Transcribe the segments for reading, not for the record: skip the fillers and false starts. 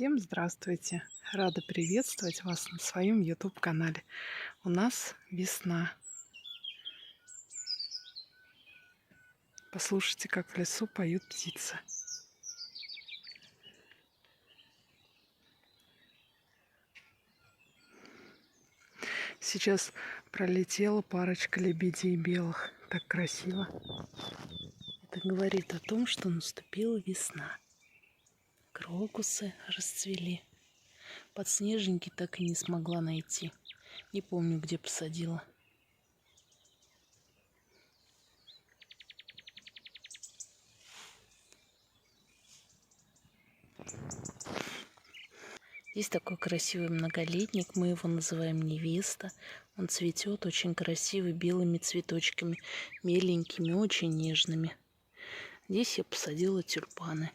Всем здравствуйте! Рада приветствовать вас на своем YouTube-канале. У нас весна. Послушайте, как в лесу поют птицы. Сейчас пролетела парочка лебедей белых. Так красиво. Это говорит о том, что наступила весна. Крокусы расцвели. Подснежники так и не смогла найти. Не помню, где посадила. Есть такой красивый многолетник, мы его называем невеста. Он цветет очень красивый, белыми цветочками, меленькими, очень нежными. Здесь я посадила тюльпаны.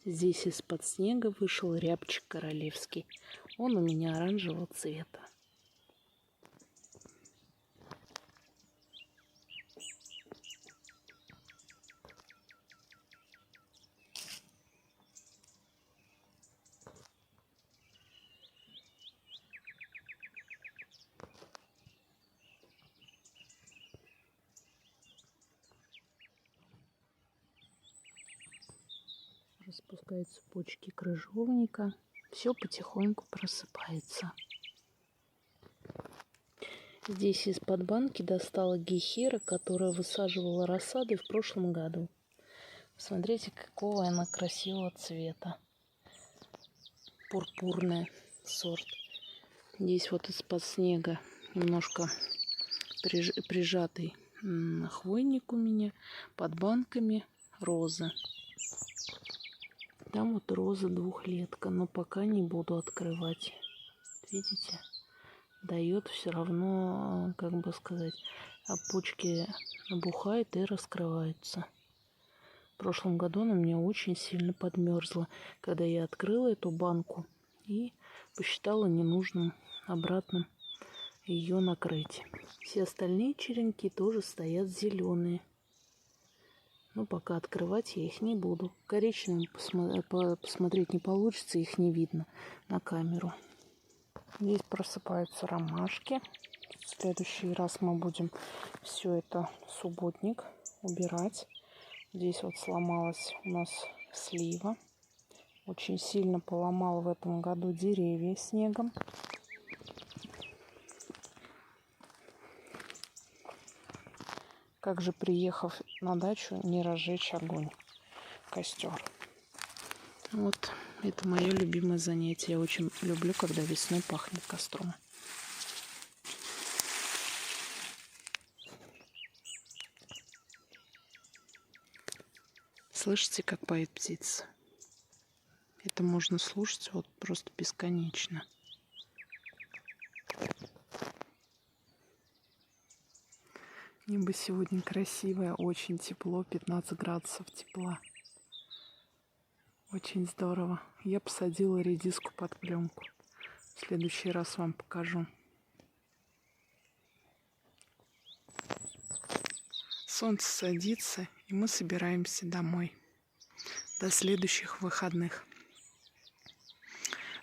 Здесь из-под снега вышел рябчик королевский. Он у меня оранжевого цвета. Распускаются почки крыжовника. Все потихоньку просыпается. Здесь из-под банки достала гехера, которая высаживала рассады в прошлом году. Смотрите, какого она красивого цвета. Пурпурный сорт. Здесь вот из-под снега немножко прижатый хвойник у меня. Под банками розы. Там вот роза двухлетка, но пока не буду открывать. Видите? Дает все равно, как бы сказать, почки набухают и раскрываются. В прошлом году она мне очень сильно подмерзла, когда я открыла эту банку и посчитала ненужным обратно ее накрыть. Все остальные черенки тоже стоят зеленые. Но пока открывать я их не буду. Коричневым посмотреть не получится, их не видно на камеру. Здесь просыпаются ромашки. В следующий раз мы будем все это субботник убирать. Здесь вот сломалась у нас слива. Очень сильно поломала в этом году деревья снегом. Как же, приехав на дачу, не разжечь огонь, костер. Вот, это мое любимое занятие. Я очень люблю, когда весной пахнет костром. Слышите, как поет птица? Это можно слушать вот просто бесконечно. Небо сегодня красивое, очень тепло, 15 градусов тепла. Очень здорово. Я посадила редиску под пленку. В следующий раз вам покажу. Солнце садится, и мы собираемся домой. До следующих выходных.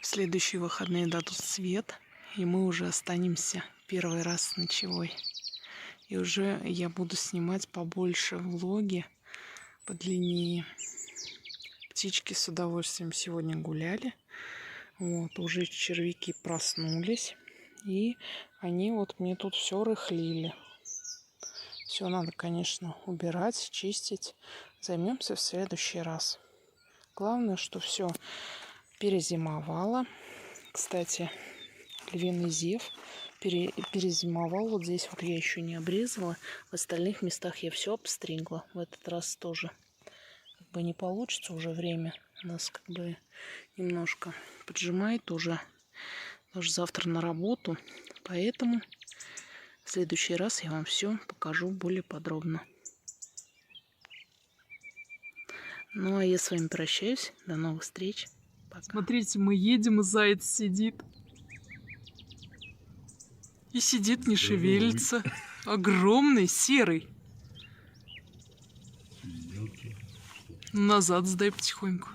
В следующие выходные дадут свет, и мы уже останемся первый раз с ночевой. И уже я буду снимать побольше влоги, подлиннее. Птички с удовольствием сегодня гуляли. Вот, уже червяки проснулись. И они вот мне тут все рыхлили. Все надо, конечно, убирать, чистить. Займемся в следующий раз. Главное, что все перезимовало. Кстати, львиный зев перезимовал. Вот здесь вот я еще не обрезала. В остальных местах я все обстригла. В этот раз тоже как бы не получится уже время. У нас как бы немножко поджимает уже. Даже завтра на работу. Поэтому в следующий раз я вам все покажу более подробно. Ну а я с вами прощаюсь. До новых встреч. Пока. Смотрите, мы едем, и заяц сидит. И сидит, не шевелится. Огромный, серый. Назад сдай потихоньку.